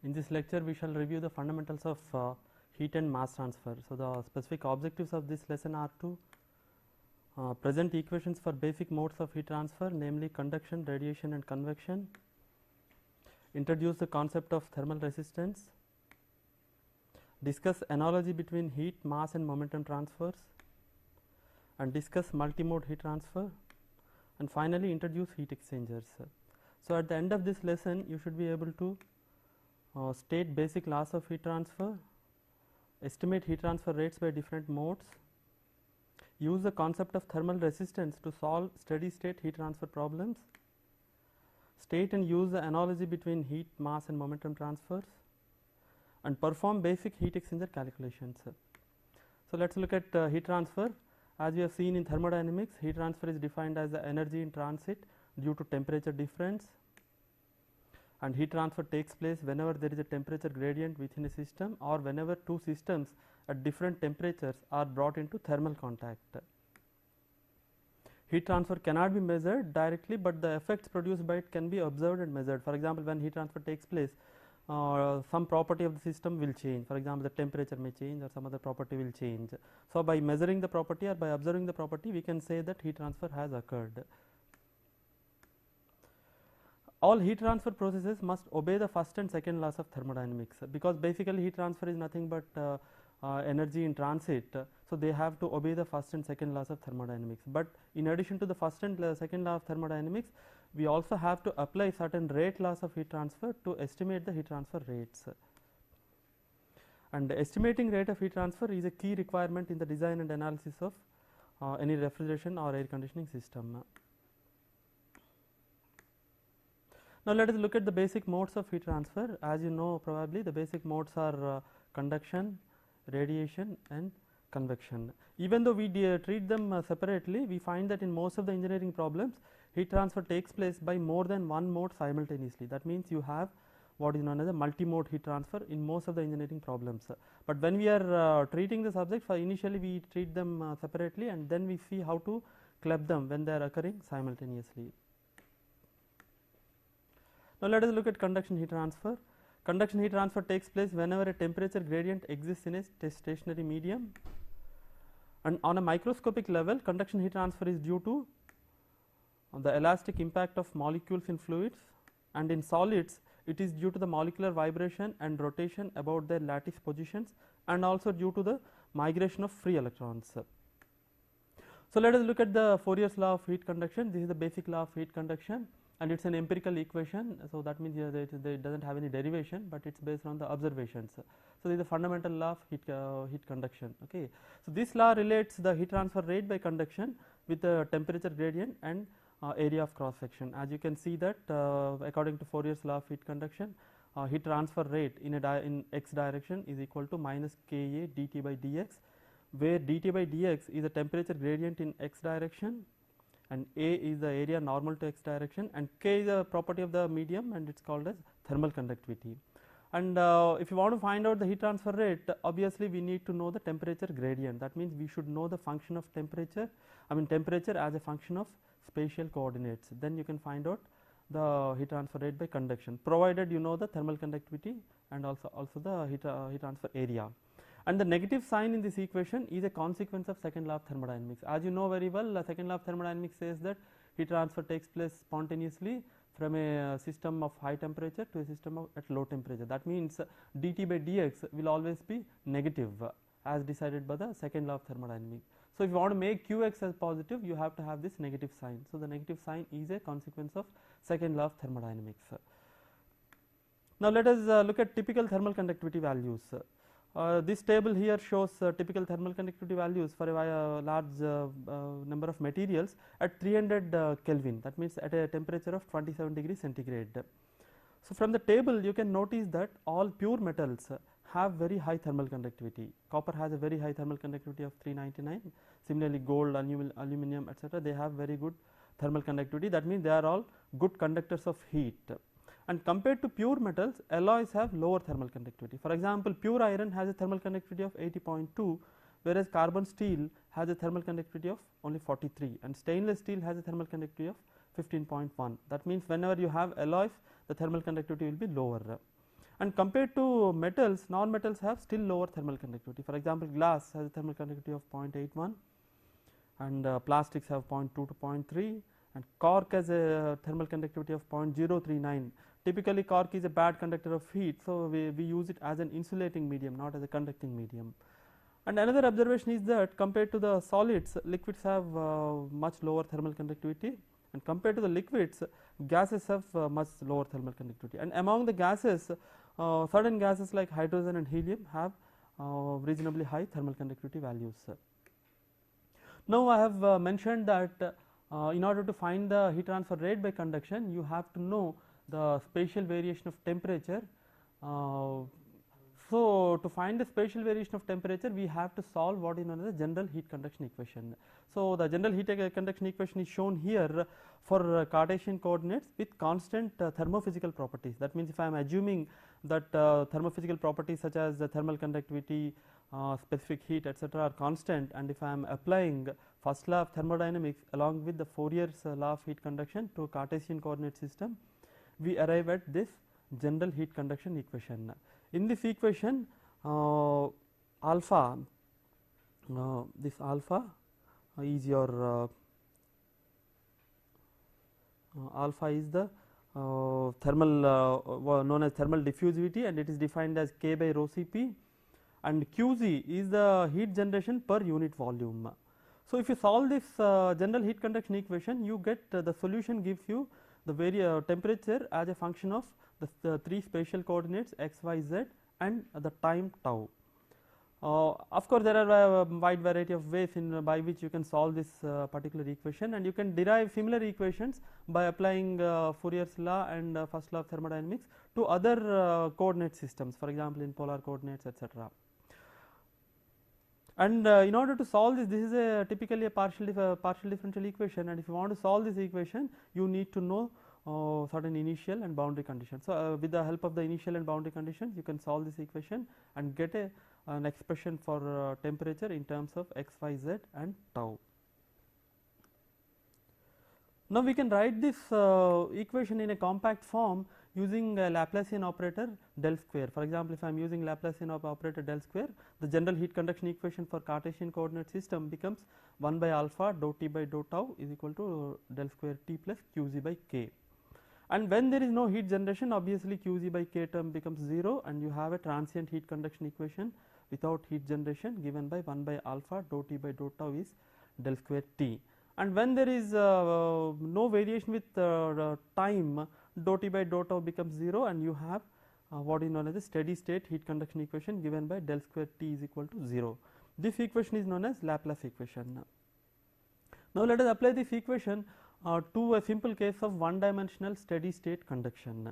In this lecture, we shall review the fundamentals of heat and mass transfer. So, the specific objectives of this lesson are to present equations for basic modes of heat transfer, namely conduction, radiation and convection, introduce the concept of thermal resistance, discuss analogy between heat, mass and momentum transfers, and discuss multimode heat transfer, and finally introduce heat exchangers. So, at the end of this lesson, you should be able to state basic laws of heat transfer, estimate heat transfer rates by different modes, use the concept of thermal resistance to solve steady state heat transfer problems, state and use the analogy between heat, mass and momentum transfers, and perform basic heat exchanger calculations. So, let us look at heat transfer. As we have seen in thermodynamics, heat transfer is defined as the energy in transit due to temperature difference, and heat transfer takes place whenever there is a temperature gradient within a system or whenever two systems at different temperatures are brought into thermal contact. Heat transfer cannot be measured directly, but the effects produced by it can be observed and measured. For example, when heat transfer takes place, some property of the system will change. For example, the temperature may change or some other property will change. So, by measuring the property or by observing the property, we can say that heat transfer has occurred. All heat transfer processes must obey the first and second laws of thermodynamics, because basically heat transfer is nothing but energy in transit. So, they have to obey the first and second laws of thermodynamics, but in addition to the first and second law of thermodynamics, we also have to apply certain rate laws of heat transfer to estimate the heat transfer rates. And estimating rate of heat transfer is a key requirement in the design and analysis of any refrigeration or air conditioning system. Now, let us look at the basic modes of heat transfer. As you know, probably the basic modes are conduction, radiation and convection. Even though we treat them separately, we find that in most of the engineering problems, heat transfer takes place by more than one mode simultaneously. That means you have what is known as a multi-mode heat transfer in most of the engineering problems. But when we are treating the subject, initially we treat them separately, and then we see how to club them when they are occurring simultaneously. Now, let us look at conduction heat transfer. Conduction heat transfer takes place whenever a temperature gradient exists in a stationary medium, and on a microscopic level, conduction heat transfer is due to the elastic impact of molecules in fluids, and in solids it is due to the molecular vibration and rotation about their lattice positions, and also due to the migration of free electrons. So, let us look at the Fourier's law of heat conduction. This is the basic law of heat conduction, and it is an empirical equation. So, that means it does not have any derivation, but it is based on the observations. So, this is the fundamental law of heat conduction. Okay. So, this law relates the heat transfer rate by conduction with the temperature gradient and area of cross section. As you can see that according to Fourier's law of heat conduction, heat transfer rate in x direction is equal to minus Ka dt by dx, where dt by dx is a temperature gradient in x direction and A is the area normal to x direction, and K is a property of the medium and it is called as thermal conductivity. And if you want to find out the heat transfer rate, obviously we need to know the temperature gradient. That means we should know the function of temperature, temperature as a function of spatial coordinates. Then you can find out the heat transfer rate by conduction, provided you know the thermal conductivity and also the heat transfer area. And the negative sign in this equation is a consequence of second law of thermodynamics. As you know very well, the second law of thermodynamics says that heat transfer takes place spontaneously from a system of high temperature to a system at low temperature. That means dt by dx will always be negative as decided by the second law of thermodynamics. So, if you want to make Qx as positive, you have to have this negative sign. So, the negative sign is a consequence of second law of thermodynamics. Now, let us look at typical thermal conductivity values. This table here shows typical thermal conductivity values for a large number of materials at 300 Kelvin. That means at a temperature of 27 degrees centigrade. So, from the table you can notice that all pure metals have very high thermal conductivity. Copper has a very high thermal conductivity of 399. Similarly, gold, aluminum, etc., they have very good thermal conductivity. That means they are all good conductors of heat. And compared to pure metals, alloys have lower thermal conductivity. For example, pure iron has a thermal conductivity of 80.2, whereas carbon steel has a thermal conductivity of only 43, and stainless steel has a thermal conductivity of 15.1. That means whenever you have alloys, the thermal conductivity will be lower. and compared to metals, non-metals have still lower thermal conductivity. For example, glass has a thermal conductivity of 0.81 and plastics have 0.2 to 0.3, and cork has a thermal conductivity of 0.039. Typically cork is a bad conductor of heat, so we use it as an insulating medium, not as a conducting medium. And another observation is that compared to the solids, liquids have much lower thermal conductivity, and compared to the liquids, gases have much lower thermal conductivity. And among the gases, certain gases like hydrogen and helium have reasonably high thermal conductivity values. Now I have mentioned that in order to find the heat transfer rate by conduction, you have to know the spatial variation of temperature. So to find the spatial variation of temperature, we have to solve what is known as the general heat conduction equation. So the general heat conduction equation is shown here for Cartesian coordinates with constant thermophysical properties. That means if I am assuming that thermophysical properties such as the thermal conductivity, specific heat, etc. are constant, and if I am applying first law of thermodynamics along with the Fourier's law of heat conduction to a Cartesian coordinate system, we arrive at this general heat conduction equation. In this equation, alpha, this alpha is your alpha is the thermal known as thermal diffusivity, and it is defined as K by rho Cp, and Qg is the heat generation per unit volume. So if you solve this general heat conduction equation, you get the solution gives you the temperature as a function of the three spatial coordinates x, y, z and the time tau. Of course, there are a wide variety of ways by which you can solve this particular equation, and you can derive similar equations by applying Fourier's law and first law of thermodynamics to other coordinate systems, for example in polar coordinates, etc. And in order to solve this, this is typically a partial differential equation, and if you want to solve this equation, you need to know certain initial and boundary conditions. So with the help of the initial and boundary conditions, you can solve this equation and get an expression for temperature in terms of x, y, z and tau. Now we can write this equation in a compact form using a Laplacian operator del square. For example, if I am using Laplacian operator del square, the general heat conduction equation for Cartesian coordinate system becomes 1 by alpha dou T by dou tau is equal to del square T plus Qg by K. And when there is no heat generation, obviously Qg by K term becomes 0, and you have a transient heat conduction equation without heat generation given by 1 by alpha dou T by dou tau is del square T. And when there is no variation with time, dou T by dou tau becomes 0, and you have what is known as the steady state heat conduction equation given by del square T is equal to 0. This equation is known as Laplace equation. Now let us apply this equation to a simple case of one dimensional steady state conduction.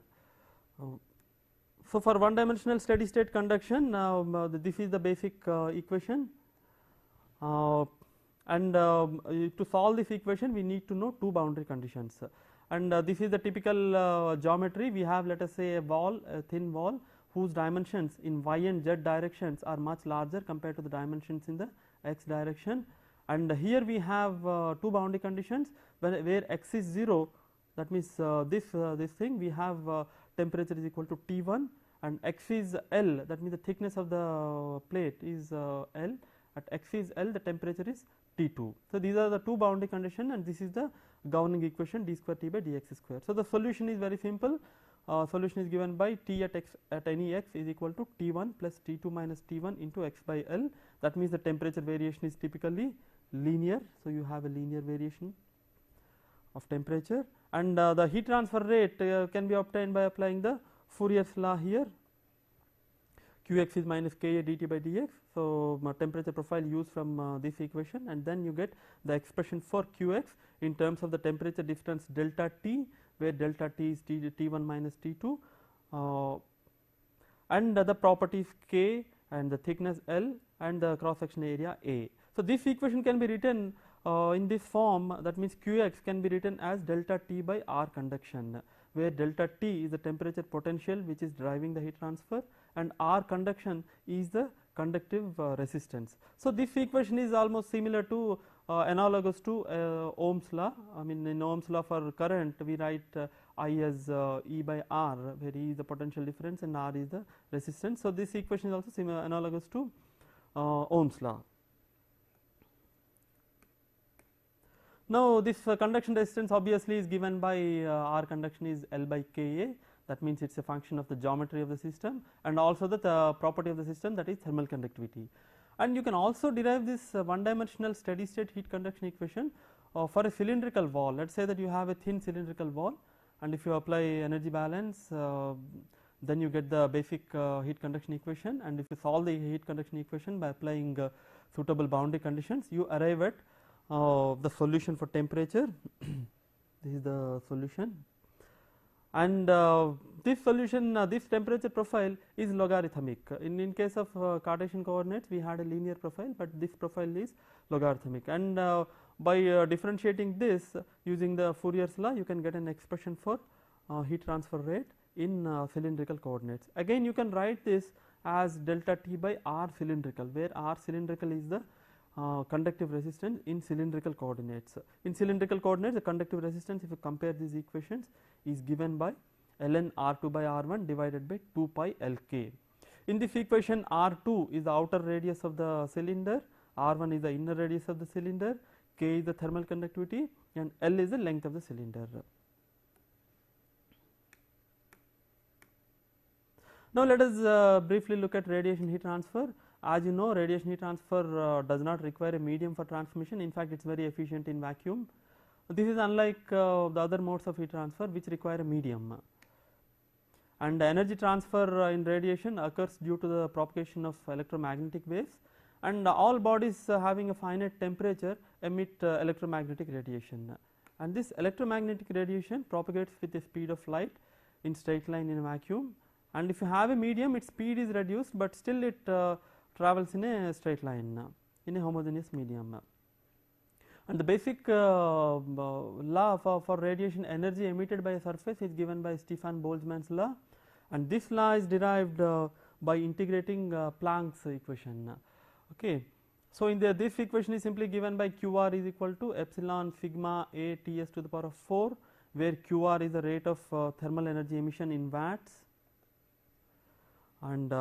So for one dimensional steady state conduction, this is the basic equation, and to solve this equation we need to know two boundary conditions, and this is the typical geometry. We have, let us say, a wall, a thin wall whose dimensions in y and z directions are much larger compared to the dimensions in the x direction, and here we have two boundary conditions where x is 0, that means this thing we have temperature is equal to T1, and x is L, that means the thickness of the plate is L, at x is L the temperature is T2. So these are the two boundary conditions, and this is the governing equation d square T by dx square. So the solution is very simple. Solution is given by T at x at any x is equal to T1 plus T2 minus T1 into x by L. That means the temperature variation is typically linear, so you have a linear variation of temperature, and the heat transfer rate can be obtained by applying the Fourier's law here. Qx is minus Ka dt by dx. So temperature profile used from this equation, and then you get the expression for Qx in terms of the temperature difference delta T, where delta T is T1 minus T2, and the properties K and the thickness L and the cross section area A. So this equation can be written in this form, that means Qx can be written as delta T by R conduction, where delta T is the temperature potential which is driving the heat transfer, and R conduction is the conductive resistance. So, this equation is almost similar to analogous to Ohm's law. I mean, in Ohm's law for current we write I as E by R, where E is the potential difference and R is the resistance. So, this equation is also similar analogous to Ohm's law. Now, this conduction resistance obviously is given by R conduction is L by Ka. That means it is a function of the geometry of the system and also the property of the system, that is thermal conductivity. And you can also derive this one dimensional steady state heat conduction equation for a cylindrical wall. Let us say that you have a thin cylindrical wall, and if you apply energy balance, then you get the basic heat conduction equation, and if you solve the heat conduction equation by applying suitable boundary conditions, you arrive at the solution for temperature. This is the solution, and this solution, this temperature profile is logarithmic. In case of Cartesian coordinates, we had a linear profile, but this profile is logarithmic, and by differentiating this using the Fourier's law, you can get an expression for heat transfer rate in cylindrical coordinates. Again, you can write this as delta T by R cylindrical, where R cylindrical is the conductive resistance in cylindrical coordinates. In cylindrical coordinates, the conductive resistance, if you compare these equations, is given by ln R2 by R1 divided by 2 pi Lk. In this equation, R2 is the outer radius of the cylinder, R1 is the inner radius of the cylinder, K is the thermal conductivity, and L is the length of the cylinder. Now, let us briefly look at radiation heat transfer. As you know, radiation heat transfer does not require a medium for transmission. In fact, it is very efficient in vacuum. This is unlike the other modes of heat transfer which require a medium. And energy transfer in radiation occurs due to the propagation of electromagnetic waves, and all bodies having a finite temperature emit electromagnetic radiation. And this electromagnetic radiation propagates with the speed of light in straight line in a vacuum. And if you have a medium, its speed is reduced, but still it travels in a straight line in a homogeneous medium. And the basic law for radiation energy emitted by a surface is given by Stefan Boltzmann's law, and this law is derived by integrating Planck's equation. Okay. So, in this equation is simply given by QR is equal to epsilon sigma A Ts to the power of 4, where QR is the rate of thermal energy emission in watts, and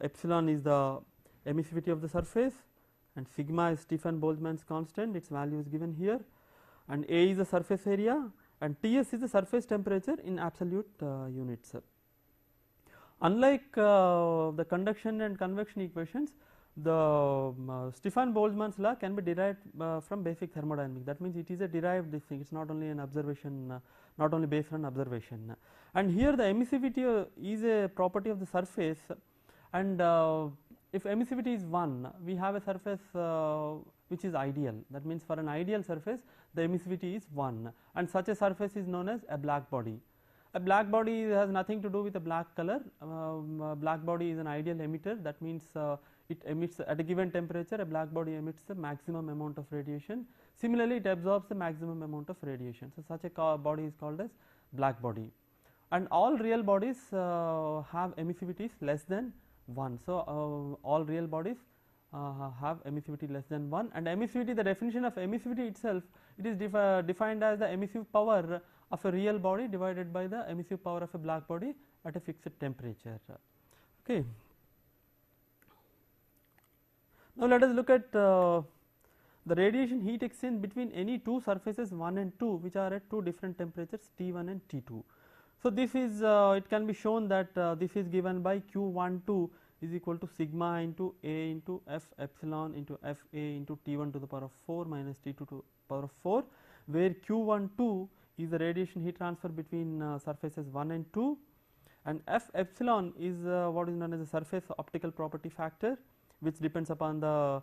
epsilon is the emissivity of the surface, and sigma is Stefan Boltzmann's constant, its value is given here, and A is the surface area, and Ts is the surface temperature in absolute units. Unlike the conduction and convection equations, the Stefan Boltzmann's law can be derived from basic thermodynamics. That means it is a derived this thing, it is not only an observation, not only based on observation. And here the emissivity is a property of the surface, and if emissivity is 1, we have a surface which is ideal. That means for an ideal surface, the emissivity is 1, and such a surface is known as a black body. A black body has nothing to do with a black color. Black body is an ideal emitter. That means it emits at a given temperature, a black body emits the maximum amount of radiation. Similarly, it absorbs the maximum amount of radiation. So, such a body is called as black body, and all real bodies have emmissivities less than 1. So, all real bodies have emissivity less than 1, and emissivity, the definition of emissivity itself, it is defined as the emissive power of a real body divided by the emissive power of a black body at a fixed temperature. Okay. Now, let us look at the radiation heat exchange between any two surfaces 1 and 2 which are at two different temperatures T1 and T2. So, this is it can be shown that this is given by Q12 is equal to sigma into A into F epsilon into F A into T1 to the power of 4 minus T2 to the power of 4, where Q12 is the radiation heat transfer between surfaces 1 and 2, and F epsilon is what is known as the surface optical property factor, which depends upon the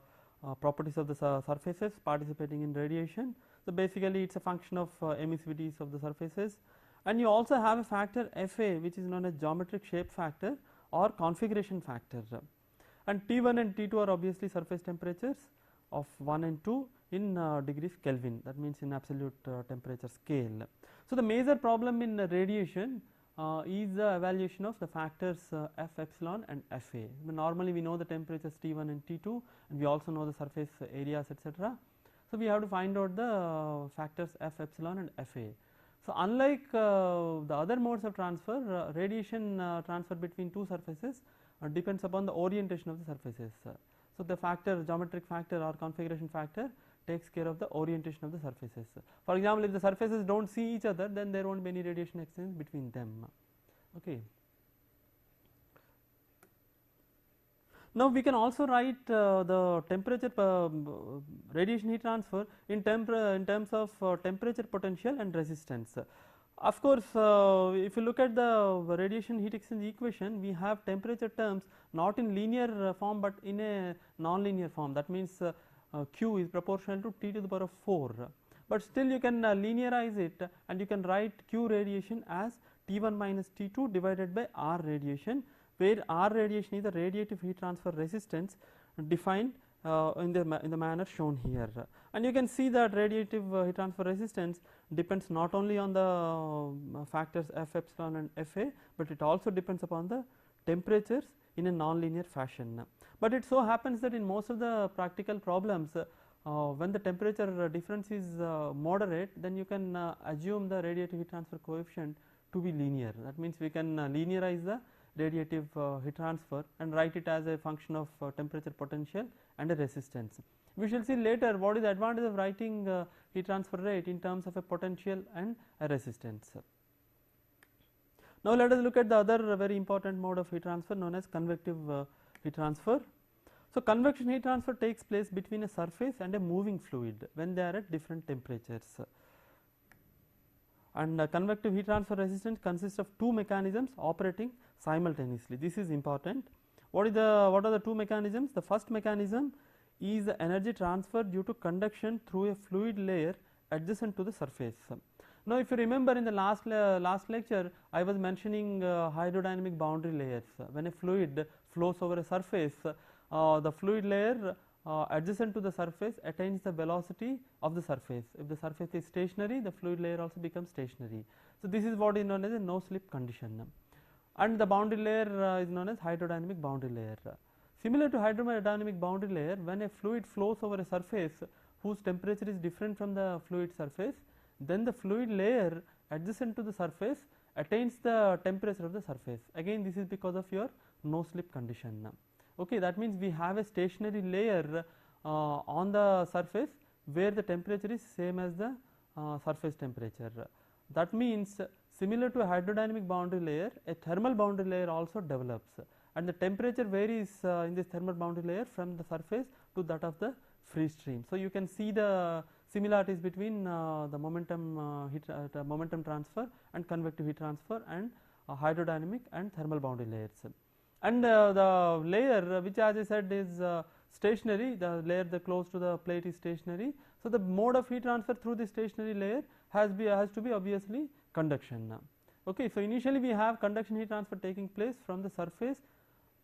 properties of the surfaces participating in radiation. So, basically it is a function of emissivities of the surfaces, and you also have a factor Fa which is known as geometric shape factor or configuration factor, and T1 and T2 are obviously surface temperatures of 1 and 2 in degrees Kelvin, that means in absolute temperature scale. So, the major problem in radiation is the evaluation of the factors F epsilon and Fa. Normally we know the temperatures T1 and T2, and we also know the surface areas, etc. So we have to find out the factors F epsilon and Fa. So unlike the other modes of transfer, radiation transfer between two surfaces depends upon the orientation of the surfaces. So the factor, geometric factor or configuration factor, takes care of the orientation of the surfaces. For example, if the surfaces do not see each other, then there will not be any radiation exchange between them. Okay. Now we can also write the temperature radiation heat transfer in terms of temperature potential and resistance. Of course, if you look at the radiation heat exchange equation, we have temperature terms not in linear form but in a non-linear form. That means Q is proportional to T to the power of 4, but still you can linearize it, and you can write Q radiation as T1 minus T2 divided by R radiation, where R radiation is the radiative heat transfer resistance defined in the manner shown here. And you can see that radiative heat transfer resistance depends not only on the factors F epsilon and Fa, but it also depends upon the temperatures in a non-linear fashion. But it so happens that in most of the practical problems, when the temperature difference is moderate, then you can assume the radiative heat transfer coefficient to be linear. That means we can linearize the radiative heat transfer and write it as a function of temperature potential and a resistance. We shall see later what is the advantage of writing heat transfer rate in terms of a potential and a resistance. Now let us look at the other very important mode of heat transfer known as convective heat transfer. So convection heat transfer takes place between a surface and a moving fluid when they are at different temperatures. And convective heat transfer resistance consists of two mechanisms operating simultaneously. This is important. What are the two mechanisms? The first mechanism is the energy transfer due to conduction through a fluid layer adjacent to the surface. Now if you remember in the last lecture, I was mentioning hydrodynamic boundary layers. When a fluid flows over a surface, the fluid layer adjacent to the surface attains the velocity of the surface. If the surface is stationary, the fluid layer also becomes stationary. So this is what is known as a no slip condition, and the boundary layer is known as hydrodynamic boundary layer. Similar to hydrodynamic boundary layer, when a fluid flows over a surface whose temperature is different from the fluid surface, then the fluid layer adjacent to the surface attains the temperature of the surface. Again, this is because of your no slip condition. Okay, that means we have a stationary layer on the surface where the temperature is same as the surface temperature. That means similar to a hydrodynamic boundary layer, a thermal boundary layer also develops, and the temperature varies in this thermal boundary layer from the surface to that of the free stream. So you can see the similarities between the momentum transfer and convective heat transfer and hydrodynamic and thermal boundary layers. And the layer which, as I said, is stationary, the layer that close to the plate is stationary. So the mode of heat transfer through the stationary layer has to be obviously conduction. Okay, so initially we have conduction heat transfer taking place from the surface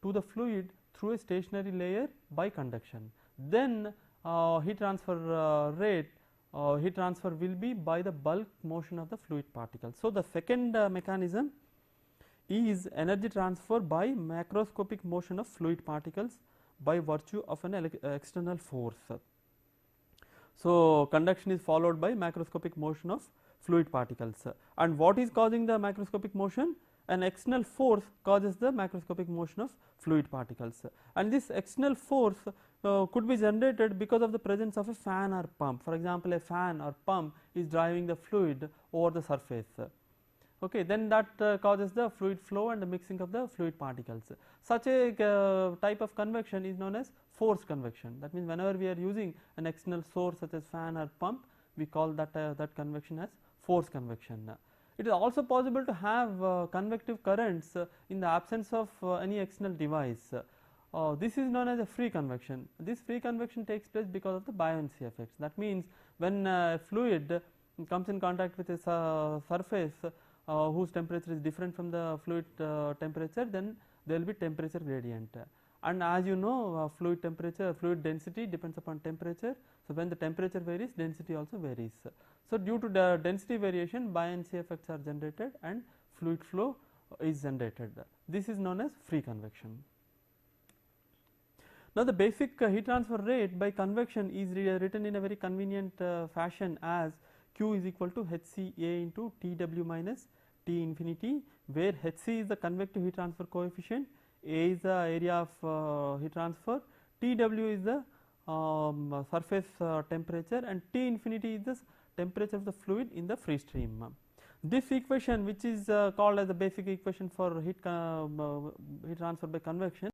to the fluid through a stationary layer by conduction. Then heat transfer heat transfer will be by the bulk motion of the fluid particles. So the second mechanism is energy transfer by macroscopic motion of fluid particles by virtue of an external force. So conduction is followed by macroscopic motion of fluid particles. And what is causing the macroscopic motion? An external force causes the macroscopic motion of fluid particles, and this external force could be generated because of the presence of a fan or pump. For example, a fan or pump is driving the fluid over the surface. Okay, then that causes the fluid flow and the mixing of the fluid particles. Such a type of convection is known as forced convection. That means whenever we are using an external source such as fan or pump, we call that convection as forced convection. It is also possible to have convective currents in the absence of any external device. This is known as a free convection. This free convection takes place because of the buoyancy effects. That means when a fluid comes in contact with a surface whose temperature is different from the fluid temperature, then there will be temperature gradient. And as you know, fluid density depends upon temperature. So when the temperature varies, density also varies. So due to the density variation, buoyancy effects are generated and fluid flow is generated. This is known as free convection. Now, the basic heat transfer rate by convection is written in a very convenient fashion as Q is equal to Hc A into Tw minus T infinity, where Hc is the convective heat transfer coefficient, A is the area of heat transfer, Tw is the surface temperature, and T infinity is the temperature of the fluid in the free stream. This equation, which is called as the basic equation for heat transfer by convection,